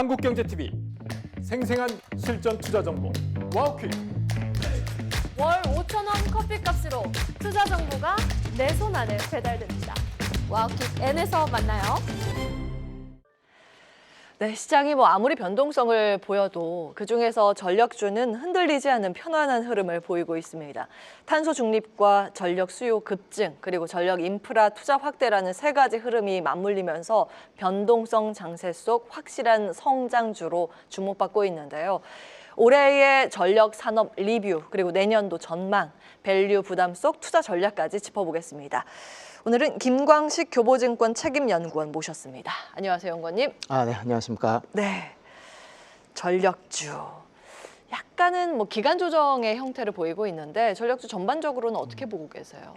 한국경제TV 생생한 실전 투자 정보 와우퀴. 월 5,000원 커피값으로 투자 정보가 내 손 안에 배달됩니다. 와우킥 N에서 만나요. 네, 시장이 아무리 변동성을 보여도 그중에서 전력주는 흔들리지 않는 편안한 흐름을 보이고 있습니다. 탄소 중립과 전력 수요 급증, 그리고 전력 인프라 투자 확대라는 세 가지 흐름이 맞물리면서 변동성 장세 속 확실한 성장주로 주목받고 있는데요. 올해의 전력 산업 리뷰, 그리고 내년도 전망, 밸류 부담 속 투자 전략까지 짚어보겠습니다. 오늘은 김광식 교보증권 책임연구원 모셨습니다. 안녕하세요, 연구원님. 네, 안녕하십니까. 네, 전력주. 약간은 기간 조정의 형태를 보이고 있는데 전력주 전반적으로는 어떻게 보고 계세요?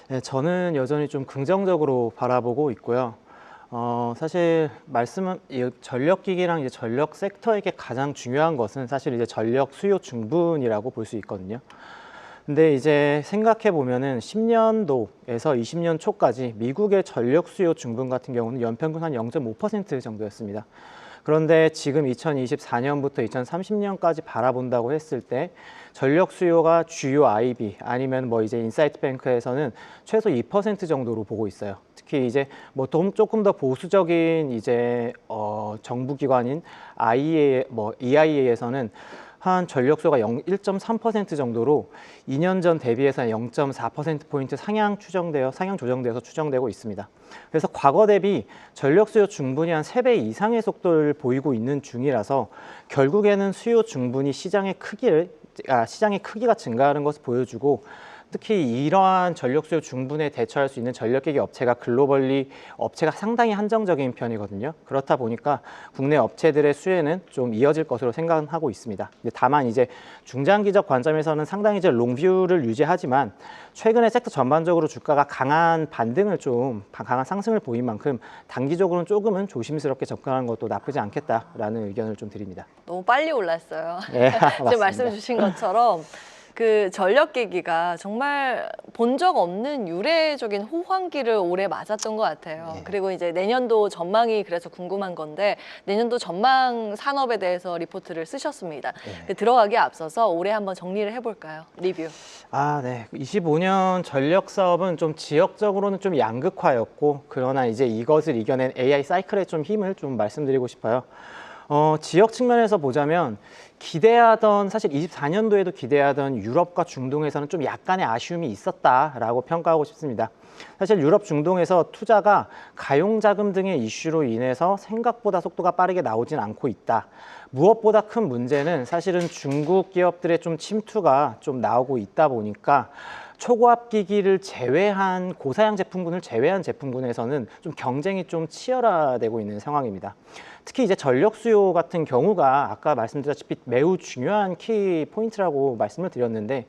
네, 저는 여전히 좀 긍정적으로 바라보고 있고요. 사실 말씀은 전력기기랑 이제 전력 섹터에게 가장 중요한 것은 사실 이제 전력 수요 충분이라고 볼 수 있거든요. 근데 이제 생각해 보면은 10년도에서 20년 초까지 미국의 전력 수요 중분 같은 경우는 연평균 한 0.5% 정도였습니다. 그런데 지금 2024년부터 2030년까지 바라본다고 했을 때 전력 수요가 주요 IB 아니면 이제 인사이트 뱅크에서는 최소 2% 정도로 보고 있어요. 특히 이제 조금 더 보수적인 이제 정부 기관인 EIA에서는 한 전력수요가 1.3% 정도로 2년 전 대비해서 0.4%포인트 상향 조정되어서 추정되고 있습니다. 그래서 과거 대비 전력수요 충분이 한 3배 이상의 속도를 보이고 있는 중이라서 결국에는 수요 충분이 시장의 크기가 증가하는 것을 보여주고, 특히 이러한 전력 수요 중분에 대처할 수 있는 전력기기 업체가 글로벌리 업체가 상당히 한정적인 편이거든요. 그렇다 보니까 국내 업체들의 수혜는 좀 이어질 것으로 생각하고 있습니다. 다만 이제 중장기적 관점에서는 상당히 이제 롱뷰를 유지하지만 최근에 섹터 전반적으로 주가가 강한 상승을 보인 만큼 단기적으로는 조금은 조심스럽게 접근하는 것도 나쁘지 않겠다라는 의견을 좀 드립니다. 너무 빨리 올랐어요. 네, 지금 말씀해 주신 것처럼 그 전력기기가 정말 본 적 없는 유례적인 호황기를 올해 맞았던 것 같아요. 네. 그리고 이제 내년도 전망이 그래서 궁금한 건데 내년도 전망 산업에 대해서 리포트를 쓰셨습니다. 네. 들어가기에 앞서서 올해 한번 정리를 해볼까요? 리뷰. 네. 25년 전력 사업은 좀 지역적으로는 좀 양극화였고, 그러나 이제 이것을 이겨낸 AI 사이클의 좀 힘을 좀 말씀드리고 싶어요. 지역 측면에서 보자면 사실 24년도에도 기대하던 유럽과 중동에서는 좀 약간의 아쉬움이 있었다라고 평가하고 싶습니다. 사실 유럽 중동에서 투자가 가용자금 등의 이슈로 인해서 생각보다 속도가 빠르게 나오진 않고 있다. 무엇보다 큰 문제는 사실은 중국 기업들의 좀 침투가 좀 나오고 있다 보니까 초고압 기기를 제외한 고사양 제품군을 제외한 제품군에서는 좀 경쟁이 좀 치열화되고 있는 상황입니다. 특히 이제 전력 수요 같은 경우가 아까 말씀드렸다시피 매우 중요한 키 포인트라고 말씀을 드렸는데,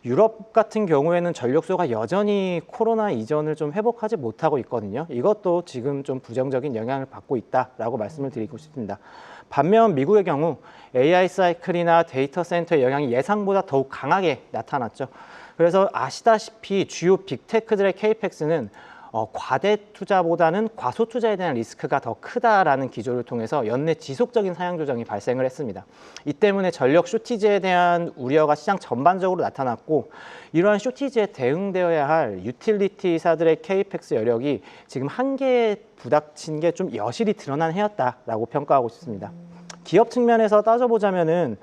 유럽 같은 경우에는 전력 수요가 여전히 코로나 이전을 좀 회복하지 못하고 있거든요. 이것도 지금 좀 부정적인 영향을 받고 있다라고 말씀을 드리고 싶습니다. 반면 미국의 경우 AI 사이클이나 데이터 센터의 영향이 예상보다 더욱 강하게 나타났죠. 그래서 아시다시피 주요 빅테크들의 케이펙스는 과대 투자보다는 과소 투자에 대한 리스크가 더 크다라는 기조를 통해서 연내 지속적인 사양 조정이 발생을 했습니다. 이 때문에 전력 쇼티지에 대한 우려가 시장 전반적으로 나타났고, 이러한 쇼티지에 대응되어야 할 유틸리티사들의 케이펙스 여력이 지금 한계에 부닥친 게 좀 여실히 드러난 해였다라고 평가하고 싶습니다. 기업 측면에서 따져보자면은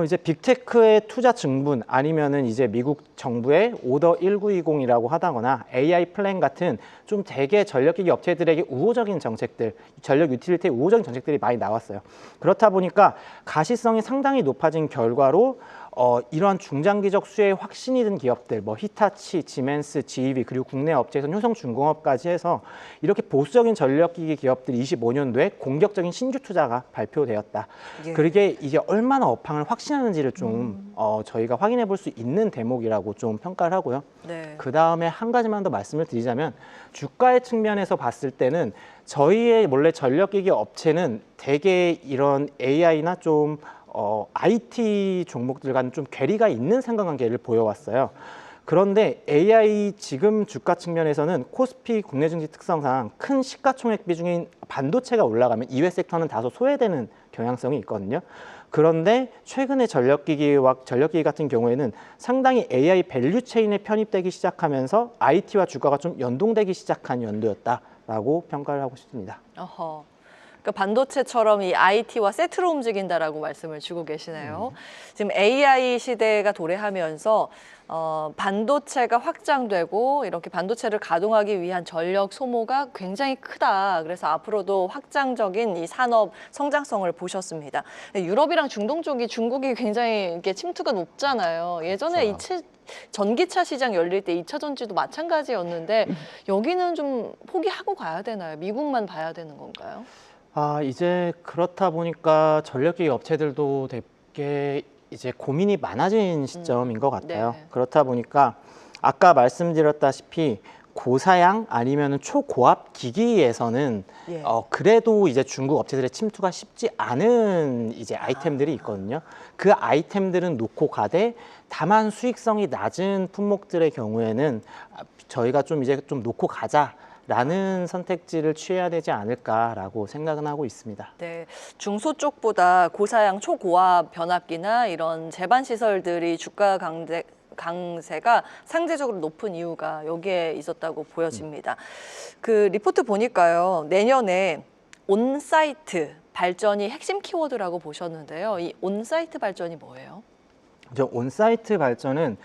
이제 빅테크의 투자 증분 아니면은 이제 미국 정부의 오더 1920이라고 하다거나 AI 플랜 같은 좀 대개 전력기기 업체들에게 우호적인 정책들, 전력 유틸리티의 우호적인 정책들이 많이 나왔어요. 그렇다 보니까 가시성이 상당히 높아진 결과로 이러한 중장기적 수혜에 확신이 든 기업들, 히타치, 지멘스, GEV, 그리고 국내 업체에서는 효성중공업까지 해서 이렇게 보수적인 전력기기 기업들이 25년도에 공격적인 신규 투자가 발표되었다. 예. 그게 이게 얼마나 업황을 확신하는지를 좀 저희가 확인해 볼 수 있는 대목이라고 좀 평가를 하고요. 네. 그 다음에 한 가지만 더 말씀을 드리자면, 주가의 측면에서 봤을 때는 저희의 원래 전력기기 업체는 대개 이런 AI나 좀 IT 종목들과는 좀 괴리가 있는 상관관계를 보여왔어요. 그런데 AI 지금 주가 측면에서는 코스피 국내 증시 특성상 큰 시가총액 비중인 반도체가 올라가면 이외 섹터는 다소 소외되는 경향성이 있거든요. 그런데 최근에 전력기기 같은 경우에는 상당히 AI 밸류 체인에 편입되기 시작하면서 IT와 주가가 좀 연동되기 시작한 연도였다라고 평가를 하고 싶습니다. 어허. 그러니까 반도체처럼 이 IT와 세트로 움직인다라고 말씀을 주고 계시네요. 지금 AI 시대가 도래하면서 반도체가 확장되고 이렇게 반도체를 가동하기 위한 전력 소모가 굉장히 크다. 그래서 앞으로도 확장적인 이 산업 성장성을 보셨습니다. 유럽이랑 중동 쪽이 중국이 굉장히 이렇게 침투가 높잖아요. 예전에 그렇죠. 전기차 시장 열릴 때 2차 전지도 마찬가지였는데 여기는 좀 포기하고 가야 되나요? 미국만 봐야 되는 건가요? 이제 그렇다 보니까 전력기기 업체들도 되게 이제 고민이 많아진 시점인 것 같아요. 네. 그렇다 보니까 아까 말씀드렸다시피 고사양 아니면 초고압 기기에서는 예. 그래도 이제 중국 업체들의 침투가 쉽지 않은 이제 아이템들이 있거든요. 그 아이템들은 놓고 가되 다만 수익성이 낮은 품목들의 경우에는 저희가 좀 이제 좀 놓고 가자라는 선택지를 취해야 되지 않을까라고 생각은 하고 있습니다. 네, 중소 쪽보다 고사양 초고압 변압기나 이런 제반 시설들이 주가 강세가 상대적으로 높은 이유가 여기에 있었다고 보여집니다. 그 리포트 보니까요, 내년에 온사이트 발전이 핵심 키워드라고 보셨는데요. 이 온사이트 발전이 뭐예요? 온사이트 발전은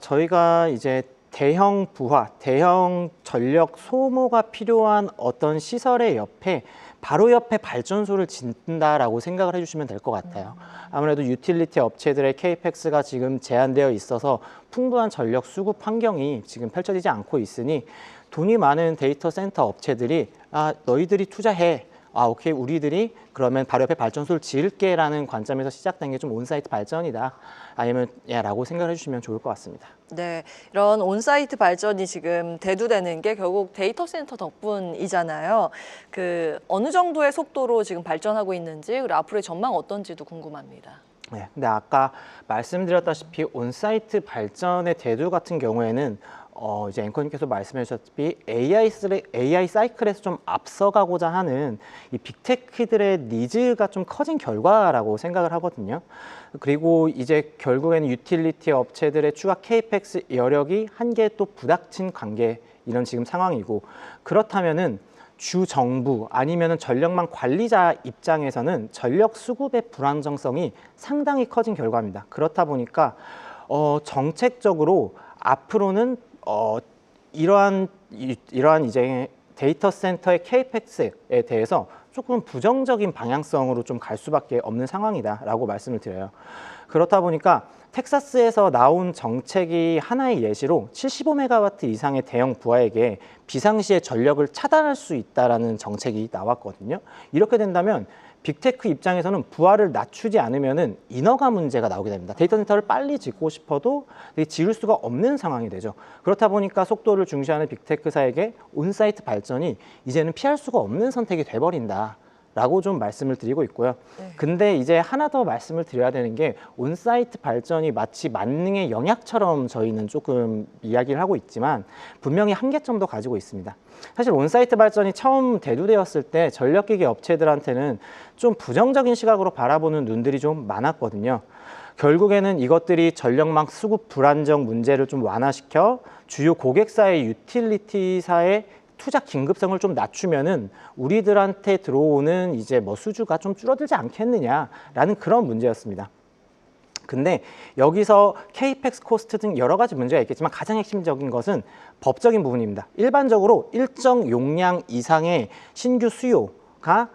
저희가 이제 대형 부하, 대형 전력 소모가 필요한 어떤 시설의 옆에 바로 옆에 발전소를 짓는다라고 생각을 해주시면 될 것 같아요. 아무래도 유틸리티 업체들의 케이펙스가 지금 제한되어 있어서 풍부한 전력 수급 환경이 지금 펼쳐지지 않고 있으니 돈이 많은 데이터 센터 업체들이 너희들이 투자해. 오케이, 우리들이 그러면 바로 옆에 발전소를 지을게라는 관점에서 시작된 게 좀 온사이트 발전이다. 아니면 라고 생각을 해주시면 좋을 것 같습니다. 네, 이런 온사이트 발전이 지금 대두되는 게 결국 데이터 센터 덕분이잖아요. 그 어느 정도의 속도로 지금 발전하고 있는지 그리고 앞으로의 전망 어떤지도 궁금합니다. 네, 근데 아까 말씀드렸다시피 온사이트 발전의 대두 같은 경우에는 이제 앵커님께서 말씀해 주셨다시피 AI 사이클에서 좀 앞서가고자 하는 이 빅테크들의 니즈가 좀 커진 결과라고 생각을 하거든요. 그리고 이제 결국에는 유틸리티 업체들의 추가 케이펙스 여력이 한계에 또 부닥친 관계 이런 지금 상황이고 그렇다면은 주 정부 아니면은 전력망 관리자 입장에서는 전력 수급의 불안정성이 상당히 커진 결과입니다. 그렇다 보니까 정책적으로 앞으로는 이러한 이제 데이터 센터의 케이펙스에 대해서 조금 부정적인 방향성으로 좀 갈 수밖에 없는 상황이다라고 말씀을 드려요. 그렇다 보니까 텍사스에서 나온 정책이 하나의 예시로 75메가와트 이상의 대형 부하에게 비상시에 전력을 차단할 수 있다라는 정책이 나왔거든요. 이렇게 된다면 빅테크 입장에서는 부하를 낮추지 않으면은 인허가 문제가 나오게 됩니다. 데이터 센터를 빨리 짓고 싶어도 지을 수가 없는 상황이 되죠. 그렇다 보니까 속도를 중시하는 빅테크사에게 온사이트 발전이 이제는 피할 수가 없는 선택이 돼버린다. 라고 좀 말씀을 드리고 있고요. 근데 이제 하나 더 말씀을 드려야 되는 게 온사이트 발전이 마치 만능의 영약처럼 저희는 조금 이야기를 하고 있지만 분명히 한계점도 가지고 있습니다. 사실 온사이트 발전이 처음 대두되었을 때 전력기기 업체들한테는 좀 부정적인 시각으로 바라보는 눈들이 좀 많았거든요. 결국에는 이것들이 전력망 수급 불안정 문제를 좀 완화시켜 주요 고객사의 유틸리티사의 투자 긴급성을 좀 낮추면은 우리들한테 들어오는 이제 수주가 좀 줄어들지 않겠느냐라는 그런 문제였습니다. 근데 여기서 케이펙스 코스트 등 여러 가지 문제가 있겠지만 가장 핵심적인 것은 법적인 부분입니다. 일반적으로 일정 용량 이상의 신규 수요가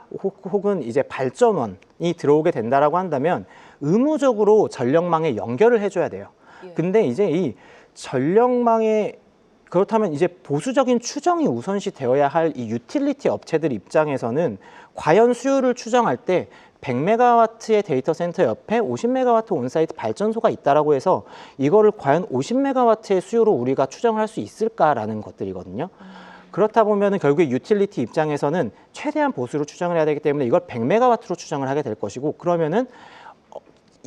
혹은 이제 발전원이 들어오게 된다라고 한다면 의무적으로 전력망에 연결을 해줘야 돼요. 근데 이제 이 전력망에 그렇다면 이제 보수적인 추정이 우선시 되어야 할 이 유틸리티 업체들 입장에서는 과연 수요를 추정할 때 100메가와트의 데이터 센터 옆에 50메가와트 온사이트 발전소가 있다라고 해서 이거를 과연 50메가와트의 수요로 우리가 추정할 수 있을까라는 것들이거든요. 그렇다 보면은 결국에 유틸리티 입장에서는 최대한 보수로 추정을 해야 되기 때문에 이걸 100메가와트로 추정을 하게 될 것이고 그러면은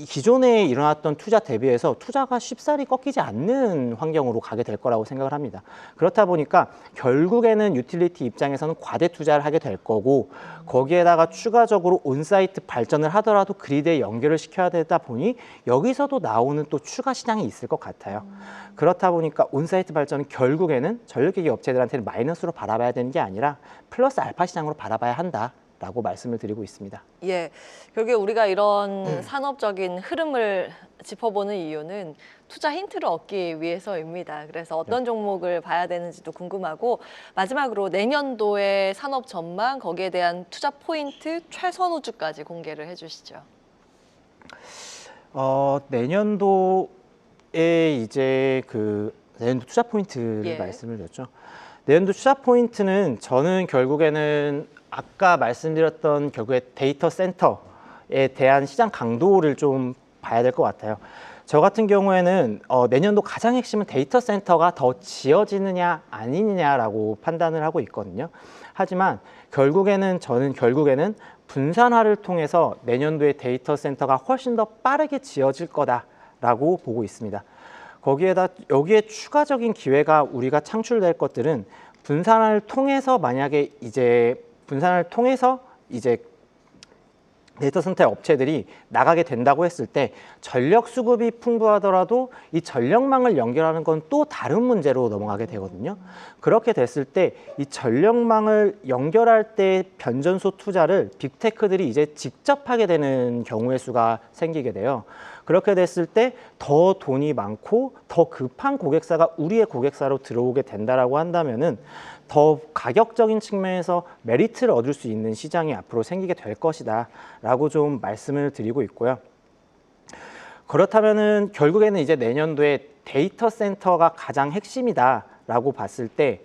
기존에 일어났던 투자 대비해서 투자가 쉽사리 꺾이지 않는 환경으로 가게 될 거라고 생각을 합니다. 그렇다 보니까 결국에는 유틸리티 입장에서는 과대 투자를 하게 될 거고 거기에다가 추가적으로 온사이트 발전을 하더라도 그리드에 연결을 시켜야 되다 보니 여기서도 나오는 또 추가 시장이 있을 것 같아요. 그렇다 보니까 온사이트 발전은 결국에는 전력기기 업체들한테는 마이너스로 바라봐야 되는 게 아니라 플러스 알파 시장으로 바라봐야 한다. 라고 말씀을 드리고 있습니다. 예, 결국에 우리가 이런 산업적인 흐름을 짚어보는 이유는 투자 힌트를 얻기 위해서입니다. 그래서 어떤 종목을 봐야 되는지도 궁금하고 마지막으로 내년도의 산업 전망, 거기에 대한 투자 포인트, 최선 우주까지 공개를 해주시죠. 내년도에 이제 내년도 투자 포인트를 예. 말씀을 드렸죠. 내년도 투자 포인트는 저는 결국에는 아까 말씀드렸던 결국에 데이터 센터에 대한 시장 강도를 좀 봐야 될 것 같아요. 저 같은 경우에는 내년도 가장 핵심은 데이터 센터가 더 지어지느냐 아니느냐라고 판단을 하고 있거든요. 하지만 저는 결국에는 분산화를 통해서 내년도에 데이터 센터가 훨씬 더 빠르게 지어질 거다라고 보고 있습니다. 여기에 추가적인 기회가 우리가 창출될 것들은 분산화를 통해서 데이터 센터 업체들이 나가게 된다고 했을 때 전력 수급이 풍부하더라도 이 전력망을 연결하는 건 또 다른 문제로 넘어가게 되거든요. 그렇게 됐을 때 이 전력망을 연결할 때 변전소 투자를 빅테크들이 이제 직접 하게 되는 경우의 수가 생기게 돼요. 그렇게 됐을 때 더 돈이 많고 더 급한 고객사가 우리의 고객사로 들어오게 된다라고 한다면은 더 가격적인 측면에서 메리트를 얻을 수 있는 시장이 앞으로 생기게 될 것이다 라고 좀 말씀을 드리고 있고요. 그렇다면은 결국에는 이제 내년도에 데이터 센터가 가장 핵심이다 라고 봤을 때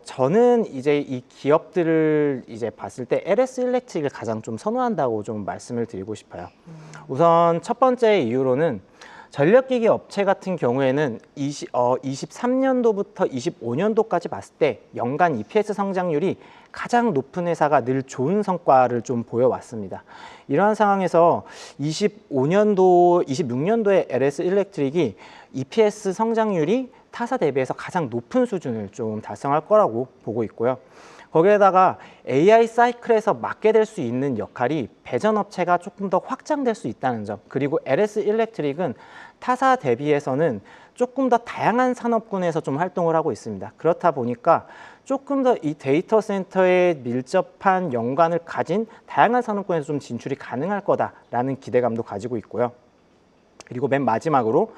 저는 이제 이 기업들을 이제 봤을 때 LS 일렉트릭을 가장 좀 선호한다고 좀 말씀을 드리고 싶어요. 우선 첫 번째 이유로는 전력기기 업체 같은 경우에는 23년도부터 25년도까지 봤을 때 연간 EPS 성장률이 가장 높은 회사가 늘 좋은 성과를 좀 보여왔습니다. 이러한 상황에서 26년도에 LS 일렉트릭이 EPS 성장률이 타사 대비해서 가장 높은 수준을 좀 달성할 거라고 보고 있고요. 거기에다가 AI 사이클에서 맡게 될 수 있는 역할이 배전 업체가 조금 더 확장될 수 있다는 점, 그리고 LS 일렉트릭은 타사 대비해서는 조금 더 다양한 산업군에서 좀 활동을 하고 있습니다. 그렇다 보니까 조금 더 이 데이터 센터에 밀접한 연관을 가진 다양한 산업군에서 좀 진출이 가능할 거다라는 기대감도 가지고 있고요. 그리고 맨 마지막으로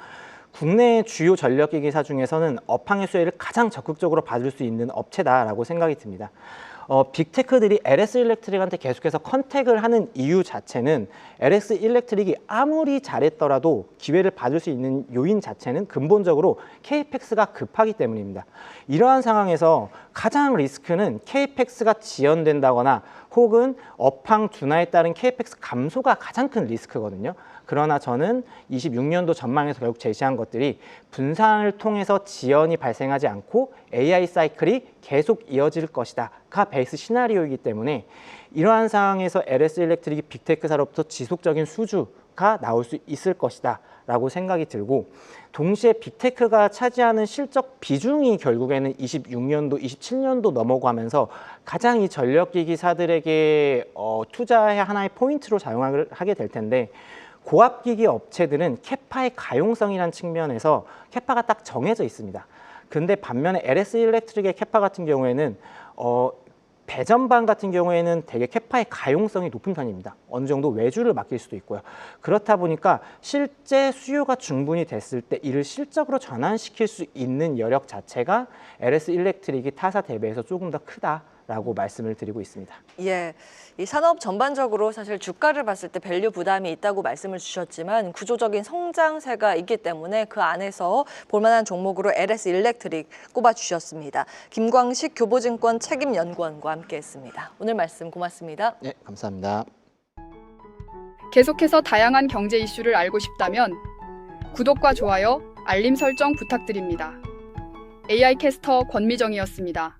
국내 주요 전력기기사 중에서는 업황의 수혜를 가장 적극적으로 받을 수 있는 업체다라고 생각이 듭니다. 빅테크들이 LS 일렉트릭한테 계속해서 컨택을 하는 이유 자체는 LS 일렉트릭이 아무리 잘했더라도 기회를 받을 수 있는 요인 자체는 근본적으로 KPX가 급하기 때문입니다. 이러한 상황에서 가장 리스크는 KPX가 지연된다거나 혹은 업황 둔화에 따른 KPX 감소가 가장 큰 리스크거든요. 그러나 저는 26년도 전망에서 결국 제시한 것들이 분산을 통해서 지연이 발생하지 않고 AI 사이클이 계속 이어질 것이다가 베이스 시나리오이기 때문에 이러한 상황에서 LS 일렉트릭이 빅테크사로부터 지속적인 수주가 나올 수 있을 것이다 라고 생각이 들고, 동시에 빅테크가 차지하는 실적 비중이 결국에는 26년도, 27년도 넘어가면서 가장 이 전력기기사들에게 투자의 하나의 포인트로 작용을 하게 될 텐데, 고압기기 업체들은 캐파의 가용성이라는 측면에서 캐파가 딱 정해져 있습니다. 근데 반면에 LS 일렉트릭의 캐파 같은 경우에는 배전반 같은 경우에는 되게 캐파의 가용성이 높은 편입니다. 어느 정도 외주를 맡길 수도 있고요. 그렇다 보니까 실제 수요가 충분히 됐을 때 이를 실적으로 전환시킬 수 있는 여력 자체가 LS 일렉트릭이 타사 대비해서 조금 더 크다라고 말씀을 드리고 있습니다. 예, 이 산업 전반적으로 사실 주가를 봤을 때 밸류 부담이 있다고 말씀을 주셨지만 구조적인 성장세가 있기 때문에 그 안에서 볼만한 종목으로 LS 일렉트릭 꼽아주셨습니다. 김광식 교보증권 책임연구원과 함께했습니다. 오늘 말씀 고맙습니다. 네, 감사합니다. 계속해서 다양한 경제 이슈를 알고 싶다면 구독과 좋아요, 알림 설정 부탁드립니다. AI 캐스터 권미정이었습니다.